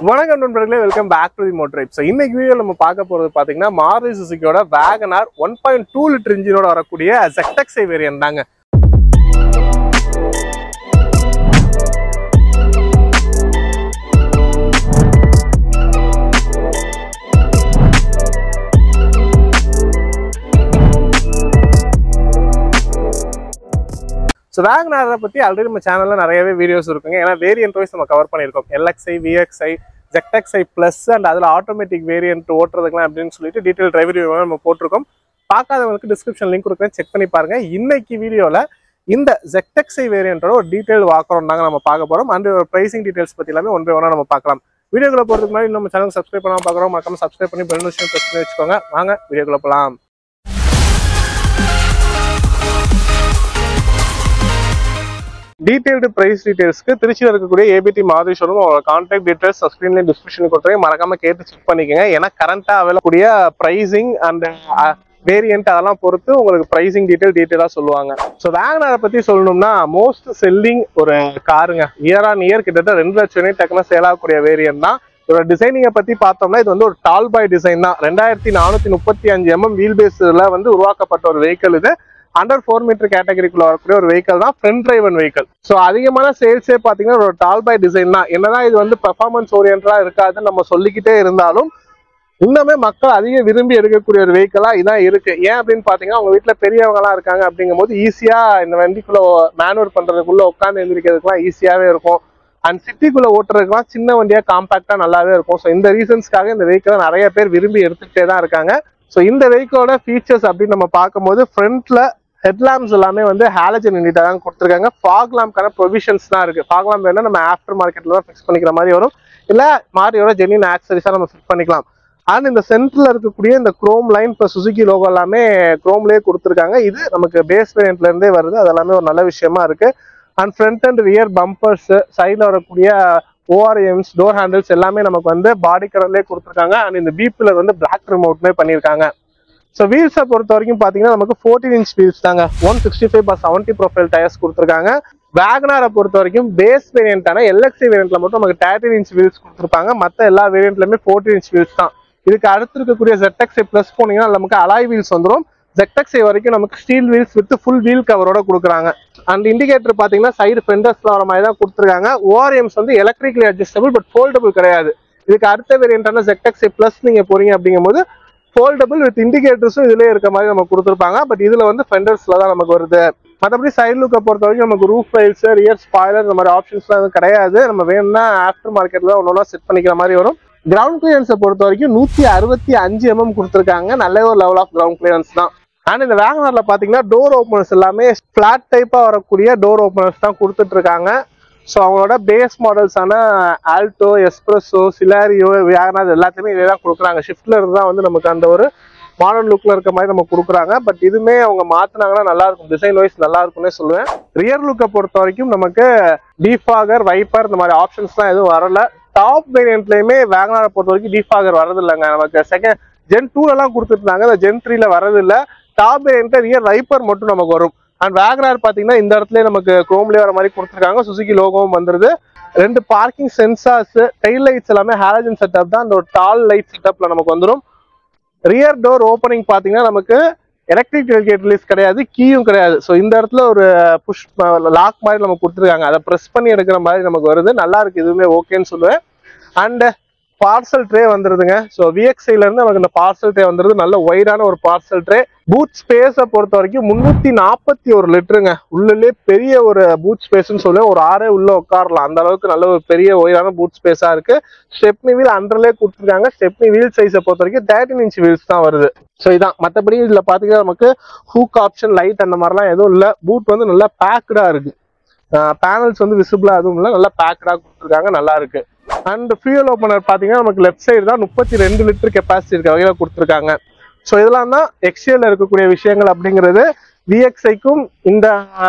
வணக்கம் நண்பர்களே, welcome back to the மோட்டரைப். ஸோ இன்னைக்கு வீடியோவில் நம்ம பார்க்க போகிறது பார்த்தீங்கன்னா மாருதி சுசுகியோட வேகனார் 1.2 லிட்டர் இன்ஜினோட வரக்கூடிய ZXi வேரியன்ட் தாங்க. ஸோ வேகனாரை பற்றி ஆல்ரெடி நம்ம சேனலில் நிறையவே வீடியோஸ் இருக்குங்க. ஏன்னா வேரியன்ட் வைஸ் நம்ம கவர் பண்ணியிருக்கோம். LXi, VXi, ZXi plus and அதில் ஆட்டோமேட்டிக் வேரியன்ட் ஓட்டுறதுக்கலாம் அப்படின்னு சொல்லிட்டு டீட்டெயில் டிரைவர் ரிவ்யூ நம்ம போட்டிருக்கோம். பார்க்காதவங்களுக்கு டிஸ்கிரிப்ஷன் லிங்க் கொடுக்குறேன், செக் பண்ணி பாருங்க. இன்னைக்கு வீடியோவில் இந்த ZXi வேரியன்ட்டோட ஒரு டீட்டெயில் வாக்குறோம் தாங்க நம்ம பார்க்க போகிறோம். அண்ட் ஒரு ப்ரைசிங் டீட்டெயில்ஸ் பற்றி எல்லாமே ஒன் பை ஒன்னாக நம்ம பார்க்கலாம். வீடியோக்குள்ள போகிறதுக்கு முன்னாடி நம்ம சேனல் சப்ஸ்கிரைப் பண்ணாமல் பார்க்குறோம், மறக்காம சப்ஸ்கிரைப் பண்ணி பெல் நோட்டிஃபிகேஷன் ப்ரெஸ் பண்ணி வச்சுக்கோங்க. வாங்க வீடியோக்குள்ள போகலாம். டீடைல்டு பிரைஸ் டீடைல்ஸ்க்கு திருச்சியில் இருக்கக்கூடிய ABT Maruti showroom contact details ஸ்கிரீன்ல டிஸ்கிரிப்ஷன் கொடுத்துருக்கேன், மறக்காம கேட்டு செக் பண்ணிக்கோங்க. ஏன்னா கரண்டா அவைலக்கூடிய பிரைசிங் அண்ட் வேரியன்ட் அதெல்லாம் பொறுத்து உங்களுக்கு பிரைசிங் டீட்டெயிலா சொல்லுவாங்க. ஸோ வேகனாரை பத்தி சொல்லணும்னா மோஸ்ட் செல்லிங் ஒரு காருங்க. இயர் ஆன் இயர் கிட்டத்தட்ட 2 லட்சம் டக்குனு சேல் ஆகக்கூடிய வேரியன்ட் தான். இதோட டிசைனிங்கை பத்தி பார்த்தோம்னா இது வந்து ஒரு டால் பாய் டிசைன் தான். 2435 mm வீல் பேஸ்ல வந்து உருவாக்கப்பட்ட ஒரு வெஹிக்கிள். இது அண்டர் 4 மீட்டர் கேட்டகரிக்குள்ள வரக்கூடிய ஒரு வெஹிக்கிள் தான், ஃப்ரண்ட் டிரைவன் வெஹிக்கிள். ஸோ அதிகமான சேல்ஸே பார்த்தீங்கன்னா ஒரு டால் பாய் டிசைன் தான். என்னதான் இது வந்து பெர்ஃபார்மன்ஸ் ஓரியன்டா இருக்காதுன்னு நம்ம சொல்லிக்கிட்டே இருந்தாலும் இன்னுமே மக்கள் அதிகம் விரும்பி எடுக்கக்கூடிய ஒரு வெஹிக்கிளா இதான் இருக்கு. ஏன் அப்படின்னு பாத்தீங்கன்னா அவங்க வீட்டுல பெரியவங்க எல்லாம் இருக்காங்க அப்படிங்கும் போது ஈஸியா இந்த வண்டிக்குள்ள மேனுவர் பண்றதுக்குள்ள உட்காந்து எந்திரிக்கிறதுக்குலாம் ஈஸியாவே இருக்கும். அண்ட் சிட்டிக்குள்ள ஓட்டுறதுக்குலாம் சின்ன வண்டியா காம்பாக்டா நல்லாவே இருக்கும். ஸோ இந்த ரீசன்ஸ்க்காக இந்த வெஹிக்கிளை நிறைய பேர் விரும்பி எடுத்துக்கிட்டே தான் இருக்காங்க. ஸோ இந்த வெஹிக்கிளோட ஃபீச்சர்ஸ் அப்படின்னு நம்ம பார்க்கும்போது ஃப்ரண்ட்ல ஹெட்லாம்ப்ஸ் எல்லாமே வந்து ஹாலஜன் யூனிட்டா தான் கொடுத்துருக்காங்க. ஃபாக் லாம்ப்கான ப்ரொவிஷன்ஸ் தான் இருக்கு. ஃபாக் லாம்ப் வேணா நம்ம ஆஃப்டர் மார்க்கெட்ல தான் ஃபிக்ஸ் பண்ணிக்கிற மாதிரி வரும், இல்ல மாரியோட ஜென்யூன் ஆக்சரிஸா நம்ம ஃபிக்ஸ் பண்ணிக்கலாம். அண்ட் இந்த சென்டர்ல இருக்கக்கூடிய இந்த குரோம் லைன் இப்போ சுசுகி லோகோ எல்லாமே குரோம்லேயே கொடுத்துருக்காங்க. இது நமக்கு பேஸ் வேரியன்ட்ல இருந்தே வருது, அது எல்லாமே ஒரு நல்ல விஷயமா இருக்கு. And front and rear bumpers, சைட்ல வரக்கூடிய ORMs, டோர் ஹேண்டில்ஸ் எல்லாமே நமக்கு வந்து பாடி கலர்லேயே கொடுத்துருக்காங்க. அண்ட் இந்த பீப்பில் வந்து பிளாக் ரிமோட்மே பண்ணியிருக்காங்க. ஸோ வீல்ஸை பொறுத்த வரைக்கும் பார்த்தீங்கன்னா நமக்கு 14 inch வீல்ஸ் தாங்க. 165/70 ப்ரொஃபைல் டயர்ஸ் கொடுத்துருக்காங்க. வேகனாரை பொறுத்த வரைக்கும் பேஸ் வேரியன்டான LXi வேரியன்ட்ல மட்டும் நமக்கு 13 inch வீல்ஸ் கொடுத்துருப்பாங்க. மற்ற எல்லா வேரியன்ட்லயுமே 14 inch வீல்ஸ் தான். இதுக்கு அடுத்து இருக்கக்கூடிய ZXi ப்ளஸ் போனீங்கன்னா நமக்கு அலாய் வீல்ஸ் வந்துடும். ZXi வரைக்கும் நமக்கு steel wheels with full wheel கவரோட கொடுக்குறாங்க. அண்ட் இண்டிகேட்டர் பார்த்தீங்கன்னா சைடு ஃபெண்டர்ஸ்ல வர மாதிரி தான் கொடுத்துருக்காங்க. ORMs வந்து எலக்ட்ரிக்கலி அட்ஜஸ்டபிள் பட் ஃபோல்டபுள் கிடையாது. இதுக்கு அடுத்த வேரியன்டான ZXi ப்ளஸ் நீங்க போறீங்க அப்படிங்கும் போது ஃபோல்டபுள் வித் இண்டிகேட்டர்ஸும் இதுலேயே இருக்க மாதிரி நம்ம கொடுத்துருப்பாங்க. பட் இதுல வந்து ஃபெண்டர்ஸ்ல தான் நமக்கு வருது. மற்றபடி சைடு லுக்கை பொறுத்த வரைக்கும் நமக்கு ரூஃப் ரைல்ஸ், ரியர் ஸ்பாய்லர் இந்த மாதிரி ஆப்ஷன்ஸ்லாம் எதுவும் கிடையாது. நம்ம வேணும்னா ஆஃப்டர் மார்க்கெட்ல ஒன்னொன்னா செட் பண்ணிக்கிற மாதிரி வரும். கிரவுண்ட் கிளியரன்ஸை பொறுத்த வரைக்கும் 165 mm கொடுத்துருக்காங்க. நல்ல ஒரு லெவல் ஆஃப் கிரவுண்ட் கிளியரன்ஸ் தான். அண்ட் இந்த வேகனார்ல பாத்தீங்கன்னா டோர் ஓப்பனர்ஸ் எல்லாமே ஃபிளாட் டைப்பா வரக்கூடிய டோர் ஓப்பனர்ஸ் தான் கொடுத்துட்டு இருக்காங்க. ஸோ அவங்களோட பேஸ் மாடல்ஸான ஆல்டோ, எஸ்பிரஸோ, சிலாரியோ, வேகனார் எல்லாத்தையுமே இதே தான் கொடுக்குறாங்க. ஷிஃப்ட்ல இருந்து தான் வந்து நமக்கு அந்த ஒரு மாடர்ன் லுக்ல இருக்க மாதிரி நம்ம கொடுக்குறாங்க. பட் இதுமே அவங்க மாத்தினாங்கன்னா நல்லா இருக்கும், டிசைன் வைஸ் நல்லா இருக்கும்னே சொல்லுவேன். ரியர் லுக்கை பொறுத்த வரைக்கும் நமக்கு டிஃபாகர், வைப்பர் இந்த மாதிரி ஆப்ஷன்ஸ்லாம் எதுவும் வரல. டாப் வேரியன்ட்லயுமே வேகனாரை பொறுத்த வரைக்கும் டிஃபாகர் வரது இல்லைங்க. நமக்கு செகண்ட் ஜென் 2 கொடுத்துட்டு இருந்தாங்க, அந்த ஜென் 3 வரது இல்லை. டாப் வேரியன்ட்ல ரியர் வைப்பர் மட்டும் நமக்கு வரும். அண்ட் வேகனார் பாத்தீங்கன்னா இந்த இடத்துல நமக்கு குரோம்லேயே வர மாதிரி கொடுத்துருக்காங்க. சுசுகி லோகோவும் வந்துருது. 2 பார்க்கிங் சென்சார்ஸ், டெயில் லைட்ஸ் எல்லாமே ஹாலஜன் செட்டப் தான். அந்த ஒரு டால் லைட் செட்டப்ல நமக்கு வந்துடும். ரியர் டோர் ஓப்பனிங் பாத்தீங்கன்னா நமக்கு எலக்ட்ரிக் டெலிகேட் ரிலீஸ் கிடையாது, கீயும் கிடையாது. ஸோ இந்த இடத்துல ஒரு புஷ் லாக் மாதிரி நமக்கு கொடுத்துருக்காங்க. அதை ப்ரெஸ் பண்ணி எடுக்கிற மாதிரி நமக்கு வருது. நல்லா இருக்கு, இதுவுமே ஓகேன்னு சொல்லுவேன். அண்ட் பார்சல் ட்ரே வந்துருதுங்க. ஸோ VXiல இருந்து நமக்கு இந்த பார்சல் ட்ரே வந்துருது. நல்ல ஒய்டான ஒரு பார்சல் ட்ரே. பூட் ஸ்பேஸை பொறுத்த வரைக்கும் 341 லிட்டருங்க. உள்ளே பெரிய ஒரு பூட் ஸ்பேஸ்ன்னு சொல்லுவேன். ஒரு ஆறே உள்ள உட்காரலாம், அந்த அளவுக்கு நல்ல ஒரு பெரிய ஒய்டான பூட் ஸ்பேஸா இருக்கு. ஸ்டெப்னி வீல் அண்டர்லேயே கொடுத்துருக்காங்க. ஸ்டெப்னி வீல் சைஸை பொறுத்த வரைக்கும் 13 inch வீல்ஸ் தான் வருது. ஸோ இதான். மற்றபடி இதுல பாத்தீங்கன்னா நமக்கு ஹூக் ஆப்ஷன், லைட் அந்த மாதிரிலாம் எதுவும் இல்லை. பூட் வந்து நல்லா பேக்டா இருக்கு. பேனல்ஸ் வந்து விசிபிளா எதுவும் இல்லை, நல்லா பேக்டா கொடுத்துருக்காங்க, நல்லா இருக்கு. அண்ட் ஃபியூல் ஓப்பனர் பாத்தீங்கன்னா நமக்கு லெஃப்ட் சைடு தான் 32 லிட்டர் கெப்பாசிட்டி இருக்க வகையில கொடுத்துருக்காங்க. ஸோ இதெல்லாம் தான் எக்ஸ்டிஎல்ல இருக்கக்கூடிய விஷயங்கள் அப்படிங்கிறது. VXiக்கும் இந்த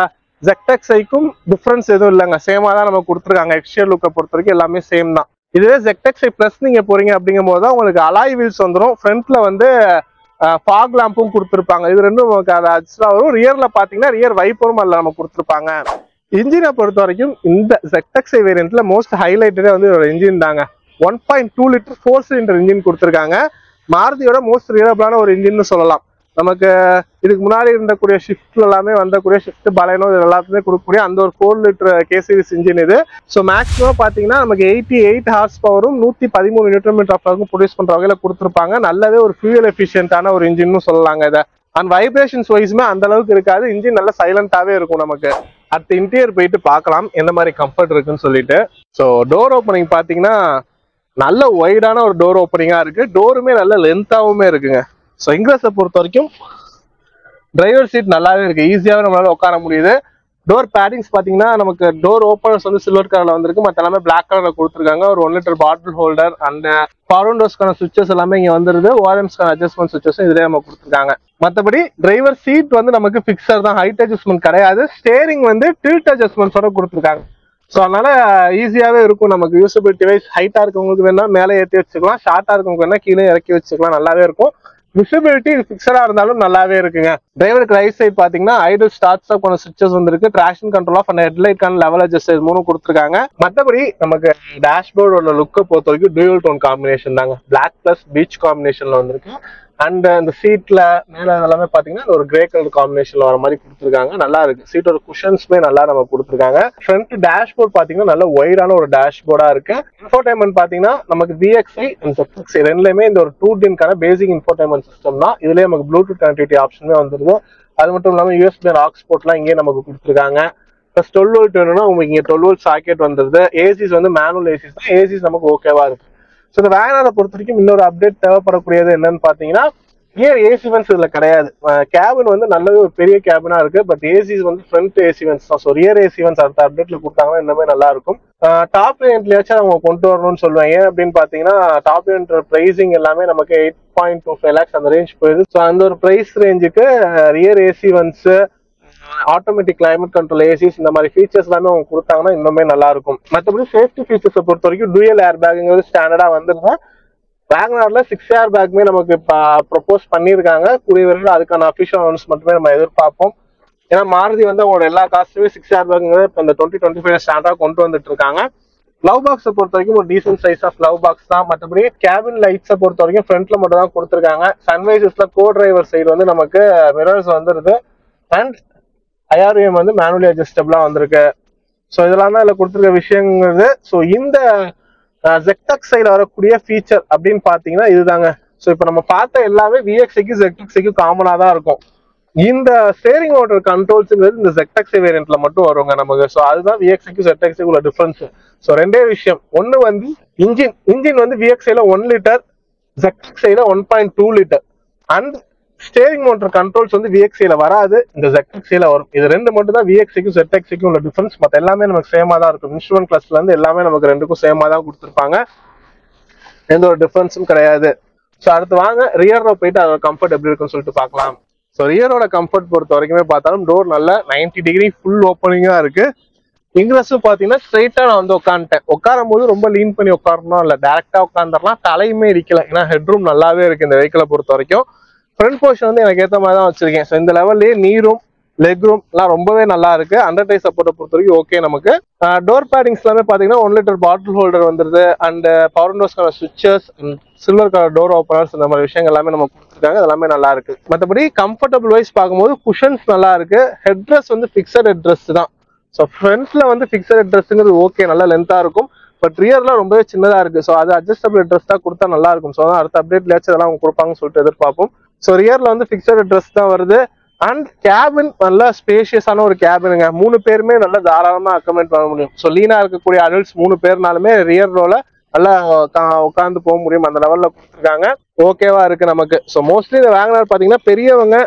ZXiக்கும் டிஃபரன்ஸ் எதுவும் இல்லைங்க, சேமா தான் நம்ம கொடுத்துருக்காங்க. எக்ஸ்டிஎல் லுக்கை பொறுத்த வரைக்கும் எல்லாமே சேம் தான். இதுவே ZXi ப்ளஸ் நீங்க போறீங்க அப்படிங்கும் போது தான் உங்களுக்கு அலாய் வீல்ஸ் வந்துடும். ஃப்ரண்ட்ல வந்து ஃபாக் லாம்பும் கொடுத்துருப்பாங்க. இது ரெண்டும் நமக்கு அது அட்ஜஸ்டா வரும். ரியர்ல பாத்தீங்கன்னா ரியர் வைப்பரும் அதில் நம்ம கொடுத்துருப்பாங்க. இன்ஜினை பொறுத்த வரைக்கும் இந்த ZXi வேரியன்ட்ல மோஸ்ட் ஹைலைட்டடே வந்து ஒரு இன்ஜின் தாங்க. 1.2 லிட்டர் 4 சிலிண்டர் இன்ஜின் கொடுத்துருக்காங்க. மாருதியோட மோஸ்ட் ரிலையபிளான ஒரு இன்ஜின்னு சொல்லலாம். நமக்கு இதுக்கு முன்னாடி இருந்தக்கூடிய ஷிஃப்ட்ல எல்லாமே வந்தக்கூடிய ஷிஃப்ட் பலைனோ இது எல்லாத்துமே கொடுக்கக்கூடிய அந்த ஒரு 4 லிட்டர் கே சீரிஸ் இன்ஜின் இது. ஸோ மேக்ஸிமம் பார்த்தீங்கன்னா நமக்கு 88 ஹார்ஸ் பவரும் 113 நியூட்டன் மீட்டர் ஆஃப் டார்க்கும் ப்ரொடியூஸ் பண்ற வகையில கொடுத்துருப்பாங்க. நல்லாவே ஒரு ஃபியூயல் எஃபிஷியன்டான ஒரு இன்ஜின்னு சொல்லலாங்க இதை. அண்ட் வைப்ரேஷன்ஸ் வைஸுமே அந்த அளவுக்கு இருக்காது. இன்ஜின் நல்லா சைலண்டாவே இருக்கும். நமக்கு அடுத்த இன்டீரியர் போயிட்டு பார்க்கலாம் எந்த மாதிரி கம்ஃபர்ட் இருக்குன்னு சொல்லிட்டு. ஸோ டோர் ஓப்பனிங் பார்த்தீங்கன்னா நல்ல வைடான ஒரு டோர் ஓப்பனிங்கா இருக்கு. டோருமே நல்ல லென்த்தாவுமே இருக்குங்க. ஸோ இங்கிலீஷை பொறுத்த வரைக்கும் டிரைவர் சீட் நல்லாவே இருக்கு. ஈஸியாகவே நம்மளால உட்கார முடியுது. டோர் பேடிங்ஸ் பார்த்தீங்கன்னா நமக்கு டோர் ஓப்பனர்ஸ் வந்து சில்வர் கலர்ல வந்திருக்கு. மற்ற எல்லாமே பிளாக் கலர்ல கொடுத்துருக்காங்க. ஒரு 1 litre bottle holder and forward டோர்ஸ்க்கான சுவிச்சஸ் எல்லாமே இங்க வந்துருது. ஓஆர்எம்ஸ்க்கான அட்ஜஸ்ட்மெண்ட் சுவிச்சஸும் இதுலேயே நம்ம கொடுத்துருக்காங்க. மற்றபடி டிரைவர் சீட் வந்து நமக்கு ஃபிக்ஸர் தான், ஹைட் அட்ஜஸ்ட்மெண்ட் கிடையாது. ஸ்டேரிங் வந்து டில்ட் அட்ஜஸ்ட்மெண்ட்ஸோட கொடுத்துருக்காங்க. ஸோ அதனால ஈஸியாவே இருக்கும் நமக்கு. யூசபிலிட்டி வைஸ் ஹைட்டா இருக்கவங்களுக்கு வேணா மேலே ஏற்றி வச்சுக்கலாம், ஷார்ட்டா இருக்கவங்களுக்கு வேணா கீழே இறக்கி வச்சுக்கலாம். நல்லாவே இருக்கும். விசிபிலிட்டி பிக்சரா இருந்தாலும் நல்லாவே இருக்குங்க. டிரைவருக்கு ரைட் சைட் பாத்தீங்கன்னா ஐடல் ஸ்டார்ட் ஸ்டாப் பண்ண சுவிச்சஸ் வந்திருக்கு. ட்ராக்ஷன் கண்ட்ரோல் ஆஃப் அண்ட் ஹெட்லைட்கான லெவல் அட்ஜஸ்ட் 3 கொடுத்துருக்காங்க. மற்றபடி நமக்கு டேஷ்போர்டோட லுக்கை பொறுத்த வரைக்கும் டூயல் டோன் காம்பினேஷன் தாங்க. பிளாக் பிளஸ் பீச் காம்பினேஷன்ல வந்திருக்கு. அண்ட் அந்த சீட்ல மேல எல்லாமே பாத்தீங்கன்னா ஒரு கிரே கலர் காம்பினேஷன்ல வர மாதிரி கொடுத்துருக்காங்க. நல்லா இருக்கு. சீட்டோட குஷன்ஸ்மே நல்லா நம்ம கொடுத்துருக்காங்க. ஃப்ரண்ட் டேஷ்போர்ட் பாத்தீங்கன்னா நல்ல வைடான ஒரு டேஷ்போர்டா இருக்கு. இன்ஃபோடைன்மெண்ட் பாத்தீங்கன்னா நமக்கு VXI அண்ட் ZXI ரெண்டுலயுமே இந்த ஒரு 2DIN-க்கான பேசிக் இன்ஃபோடைன்மெண்ட் சிஸ்டம் தான். இதுலயே நமக்கு ப்ளூடூத் கனெக்டிவிட்டி ஆப்ஷனுமே வந்துருது. அது மட்டும் இல்லாம USB ஆக்ஸ் போர்ட்லாம் இங்கே நமக்கு கொடுத்துருக்காங்க. ப்ளஸ் 12 வோல்ட் வேணும்னா உங்களுக்கு இங்க 12 வோல்ட் சாக்கெட் வந்துருது. ஏசிஸ் வந்து மேனுவல் ஏசிஸ் தான். ஏசிஸ் நமக்கு ஓகேவா இருக்கு. ஸோ இந்த வேகனாரை பொறுத்த வரைக்கும் இன்னொரு அப்டேட் தேவைப்படக்கூடியது என்னன்னு பாத்தீங்கன்னா கியர் ஏசி வென்ஸ் இதுல கிடையாது. கேபின் வந்து நல்லவே ஒரு பெரிய கேபினா இருக்கு. பட் ஏசிஸ் வந்து ஃப்ரண்ட் ஏசி வென்ஸ் தான். ஸோ ரியர் ஏசி வென்ஸ் அடுத்த அப்டேட்ல கொடுத்தாங்கன்னா இன்னுமே நல்லா இருக்கும். டாப் வேரியன்ட்லயாச்சும் அவங்க கொண்டு வரணும்னு சொல்லுவாங்க. ஏன் அப்படின்னு பாத்தீங்கன்னா டாப் வேரியன்ட் பிரைசிங் எல்லாமே நமக்கு 8.25 lakhs அந்த ரேஞ்ச் போயிடுது. ஸோ அந்த ஒரு பிரைஸ் ரேஞ்சுக்கு rear AC Vance, automatic climate control ACs இந்த மாதிரி ஃபீச்சர்ஸ் எல்லாமே அவங்க கொடுத்தாங்கன்னா இன்னுமே நல்லா இருக்கும். மற்றபடி சேஃப்டி ஃபீச்சர்ஸை பொறுத்த வரைக்கும் டூயல் ஏர் பேக்குங்கிறது ஸ்டாண்டர்டா வந்துருங்க. வேகனார்ல 6 ஏர் பேக்குமே நமக்கு ப்ரொபோஸ் பண்ணியிருக்காங்க. கூடிய விரைவில் அதுக்கான அஃபிஷியல் அனௌன்ஸ்மெண்ட்டுமே நம்ம எதிர்பார்ப்போம். ஏன்னா மாருதி வந்து அவங்களோட எல்லா காஸ்ட்டுமே 6 ஏர் பேக்குங்கிறது இப்போ இந்த 2025 ஸ்டாண்டர்டா கொண்டு வந்துட்டு இருக்காங்க. லவ் பாக்ஸை பொறுத்த வரைக்கும் ஒரு decent size of glove box தான். மற்றபடி கேபின் லைட்ஸை பொறுத்த வரைக்கும் ஃப்ரண்ட்ல மட்டும் தான் கொடுத்துருக்காங்க. சன்வைசஸ்ல கோ டிரைவர் சைடு வந்து நமக்கு மிரர்ஸ் வந்துருது. அண்ட் IRVM வந்து மேனுவலி அட்ஜஸ்டபிளா வந்திருக்கு. ஸோ இதெல்லாம் தான் இதுல கொடுத்துருக்க விஷயங்கிறது. ஸோ இந்த ZXI வரக்கூடிய ஃபீச்சர் அப்படின்னு பாத்தீங்கன்னா இதுதாங்க. ஸோ இப்போ நம்ம பார்த்த எல்லாமே VXIக்கு ZXIக்கு காமனா தான் இருக்கும். இந்த ஸ்டேரிங் மோட்டர் கண்ட்ரோல்ஸ்ங்கிறது இந்த ZXI வேரியன்ட்ல மட்டும் வருவாங்க நமக்கு. ஸோ அதுதான் VXIக்கு ZXIக்கு உள்ள டிஃபரன்ஸ். ஸோ ரெண்டே விஷயம். ஒன்னு வந்து இன்ஜின் வந்து VXIல 1 லிட்டர், ZXIல 1.2 litre. And steering motor controls வந்து VXIல வராது, இந்த ZXIல வரும். இது ரெண்டு மட்டும் தான் VXIக்கும் ZXIக்கும் உள்ள டிஃபரன்ஸ். மற்ற எல்லாமே நமக்கு சேமா தான் இருக்கும். இன்ஸ்ட்ருமெண்ட் கிளஸ்ல இருந்து எல்லாமே நமக்கு ரெண்டுக்கும் சேமா தான் கொடுத்துருப்பாங்க. எந்த ஒரு டிஃபரன்ஸும் கிடையாது. ஸோ அடுத்து வாங்க ரியர்ல போயிட்டு அதோட கம்ஃபர்ட் எப்படி இருக்குன்னு சொல்லிட்டு பார்க்கலாம். ஸோ ரியரோட கம்ஃபர்ட் பொறுத்த வரைக்குமே பார்த்தாலும் டோர் நல்ல 90 டிகிரி ஃபுல் ஓப்பனிங்கா இருக்கு. இங்கிலீஷும் பாத்தீங்கன்னா ஸ்ட்ரைட்டா நான் வந்து உட்காந்துட்டேன். உட்காரும் போது ரொம்ப லீன் பண்ணி உட்காரணும் இல்ல, டேரக்டா உட்காந்துடலாம். தலையுமே இடிக்கல. ஏன்னா ஹெட்ரூம் நல்லாவே இருக்கு இந்த வெஹிக்கிளை பொறுத்த வரைக்கும். ஃப்ரண்ட் போர்ஷன் வந்து எனக்கு ஏற்ற மாதிரி தான் வச்சிருக்கேன். ஸோ இந்த லெவல்லேயே நீரும் லெக் ரூம் எல்லாம் ரொம்பவே நல்லா இருக்கு. அண்டர் டை சப்போர்ட்டை பொறுத்த வரைக்கும் ஓகே நமக்கு. டோர் பேடிங்ஸ் எல்லாமே பாத்தீங்கன்னா 1 லிட்டர் பாட்டில் ஹோல்டர் வந்துருது. அண்ட் பவர் விண்டோஸ்க்கான switches, silver colour door openers இந்த மாதிரி விஷயங்கள் எல்லாமே நம்ம கொடுத்துருக்காங்க. எல்லாமே நல்லா இருக்கு. மற்றபடி கம்ஃபர்டபுள் வைஸ் பார்க்கும்போது குஷன்ஸ் நல்லா இருக்கு. ஹெட்ரஸ் வந்து பிக்சட் ஹெட்ரஸ் தான். ஸோ ஃப்ரண்ட்ல வந்து பிக்சட் ஹெட்ரஸ்ங்கிறது ஓகே, நல்லா லென்த்தா இருக்கும். பட் ரியர்ல ரொம்பவே சின்னதா இருக்கு. ஸோ அது அட்ஜஸ்டபிள் ஹெட்ரஸ் தான் கொடுத்தா நல்லா இருக்கும். ஸோ அடுத்த அப்டேட்லயாச்சும் அதெல்லாம் அவங்க கொடுப்பாங்கன்னு சொல்லிட்டு எதிர்பார்ப்போம். ஸோ ரியர்ல வந்து பிக்சட் ஹெட்ரஸ் தான் வருது. அண்ட் கேபின் நல்லா ஸ்பேஷியஸான ஒரு கேபினுங்க. 3 பேருமே நல்லா தாராளமா அக்கமெண்ட் பண்ண முடியும். ஸோ லீனா இருக்கக்கூடிய அடல்ட்ஸ் 3 பேர்னாலுமே ரியர் ரோல நல்லா உட்காந்து போக முடியும். அந்த லெவல்ல கொடுத்துருக்காங்க. ஓகேவா இருக்கு நமக்கு. ஸோ மோஸ்ட்லி இந்த வேகனார் பாத்தீங்கன்னா பெரியவங்க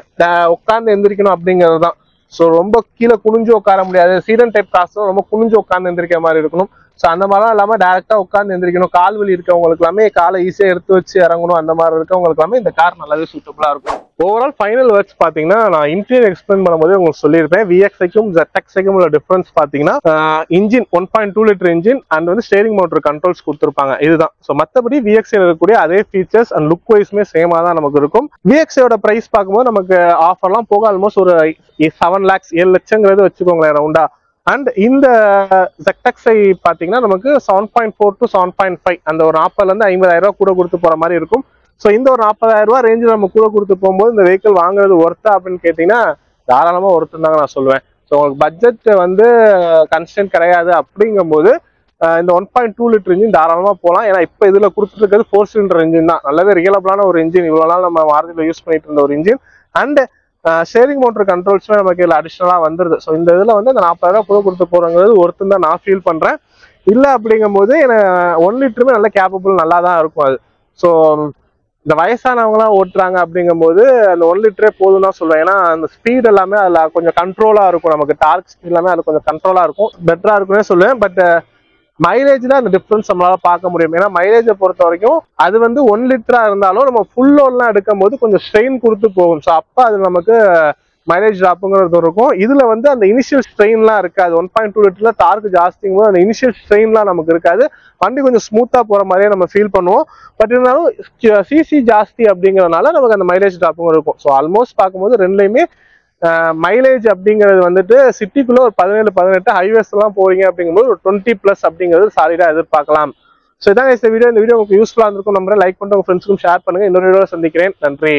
உட்காந்து எந்திரிக்கணும் அப்படிங்கிறது தான். ஸோ ரொம்ப கீழே குனிஞ்சு உட்கார முடியாது. சீடன் டைப் காசு ரொம்ப குனிஞ்சு உட்காந்து எந்திரிக்கிற மாதிரி இருக்கணும். ஸோ அந்த மாதிரிலாம் இல்லாமல் டேரக்டா உட்காந்து எந்திரிக்கணும். கால் வலி இருக்கவங்களுக்கு எல்லாமே காலை ஈஸியாக எடுத்து வச்சு இறங்கணும். அந்த மாதிரி இருக்கவங்களுக்கு எல்லாமே இந்த கார் நல்லாவே சூட்டபிளா இருக்கும். ஓவரால் ஃபைனல் வேர்ட்ஸ் பாத்தீங்கன்னா நான் இன்டீரியர் எக்ஸ்பிளைன் பண்ணும்போது உங்களுக்கு சொல்லியிருப்பேன். VXIக்கும் ZXIக்கும் உள்ள டிஃபரன்ஸ் பாத்தீங்கன்னா இன்ஜின் 1.2 லிட்டர் இன்ஜின் அண்ட் வந்து ஸ்டேரிங் மோட்டர் கண்ட்ரோல்ஸ் கொடுத்துருப்பாங்க. இதுதான். ஸோ மற்றபடி VXI இருக்கக்கூடிய அதே ஃபீச்சர்ஸ் அண்ட் லுக் வைஸ்மே சேமா தான் நமக்கு இருக்கும். VXIயோட பிரைஸ் பார்க்கும்போது நமக்கு ஆஃபர்லாம் போக ஆல்மோஸ்ட் ஒரு 7 lakhs 7 லட்சங்கிறது வச்சுக்கோங்களேன் ரவுண்டா. அண்ட் இந்த ZXi பாத்தீங்கன்னா நமக்கு 7.4 to 7.5 அந்த ஒரு 40,000 இருந்து 50,000 ரூபாய் கூட கொடுத்து போற மாதிரி இருக்கும். ஸோ இந்த ஒரு 40,000 ரூபாய் ரேஞ்சில் நம்ம கூட கொடுத்து போகும்போது இந்த வெஹிக்கிள் வாங்குறது ஒர்த்தா அப்படின்னு கேட்டீங்கன்னா தாராளமா ஒருத்தர் நான் சொல்லுவேன். ஸோ உங்களுக்கு பட்ஜெட் வந்து கன்ஸ்டன்ட் கிடையாது அப்படிங்கும்போது இந்த 1.2 லிட்டர் இன்ஜின் தாராளமா போகலாம். ஏன்னா இப்போ இதுல கொடுத்துட்டு இருக்கிறது 4 சிலிண்டர் இன்ஜின் தான். நல்லாவே ரியலபிளான ஒரு இன்ஜின், இவ்வளவு நாள் நம்ம மாருதியில் யூஸ் பண்ணிட்டு இருந்த ஒரு இன்ஜின். அண்ட் ஸ்டேரிங் மோட்டர் கண்ட்ரோல்ஸ்மே நமக்கு இதில் அடிஷனலா வந்துருது. ஸோ இந்த இதுல வந்து அந்த 40,000 ரூபாய் கூட கொடுத்து போறங்கிறது ஒருத்தன் தான் நான் ஃபீல் பண்றேன். இல்லை அப்படிங்கும்போது எனக்கு 1 லிட்டருமே நல்ல கேப்பபிள் நல்லா தான் இருக்கும் அது. ஸோ இந்த வயசானவங்களாம் ஓட்டுறாங்க அப்படிங்கும்போது அந்த 1 லிட்டரே போதும் தான் சொல்லுவேன். ஏன்னா அந்த ஸ்பீட் எல்லாமே அதில் கொஞ்சம் கண்ட்ரோலா இருக்கும், நமக்கு டார்க் ஸ்பீட் எல்லாமே அது கொஞ்சம் கண்ட்ரோலா இருக்கும், பெட்டரா இருக்கும்னே சொல்லுவேன். பட் மைலேஜ்ல அந்த டிஃபரன்ஸ் நம்மளால பார்க்க முடியும். ஏன்னா மைலேஜை பொறுத்த வரைக்கும் அது வந்து 1 லிட்டரா இருந்தாலும் நம்ம ஃபுல் லோட்லாம் எடுக்கும் போது கொஞ்சம் ஸ்ட்ரெயின் கொடுத்து போகும். ஸோ அப்போ அது நமக்கு மைலேஜ் ட்ராப்புங்கிறது இருக்கும். இதுல வந்து அந்த இனிஷியல் ஸ்ட்ரெயின்லாம் இருக்காது. 1.2 லிட்டர்ல டார்க் ஜாஸ்திங்கும் போது அந்த இனிஷியல் ஸ்ட்ரெயின்லாம் நமக்கு இருக்காது. வண்டி கொஞ்சம் ஸ்மூத்தா போற மாதிரியே நம்ம ஃபீல் பண்ணுவோம். பட் இருந்தாலும் சிசி ஜாஸ்தி அப்படிங்கிறதுனால நமக்கு அந்த மைலேஜ் ட்ராப்பும் இருக்கும். ஸோ ஆல்மோஸ்ட் பார்க்கும்போது ரெண்டுலையுமே மைலேஜ் அப்படிங்கிறது வந்துட்டு சிட்டிக்குள்ள ஒரு 17-18, ஹைவேஸ் எல்லாம் போறீங்க அப்படிங்கும்போது ஒரு 20+ அப்படிங்கிறது சாலிடா எதிர்பார்க்கலாம். ஸோ இதான் இந்த வீடியோ உங்களுக்கு யூஸ்ஃபுல்லா இருந்திருக்கும் நம்புறேன். லைக் பண்ணிட்டு உங்க ஃப்ரெண்ட்ஸுக்கும் ஷேர் பண்ணுங்க. இன்னொரு வீடியோ சந்திக்கிறேன். நன்றி.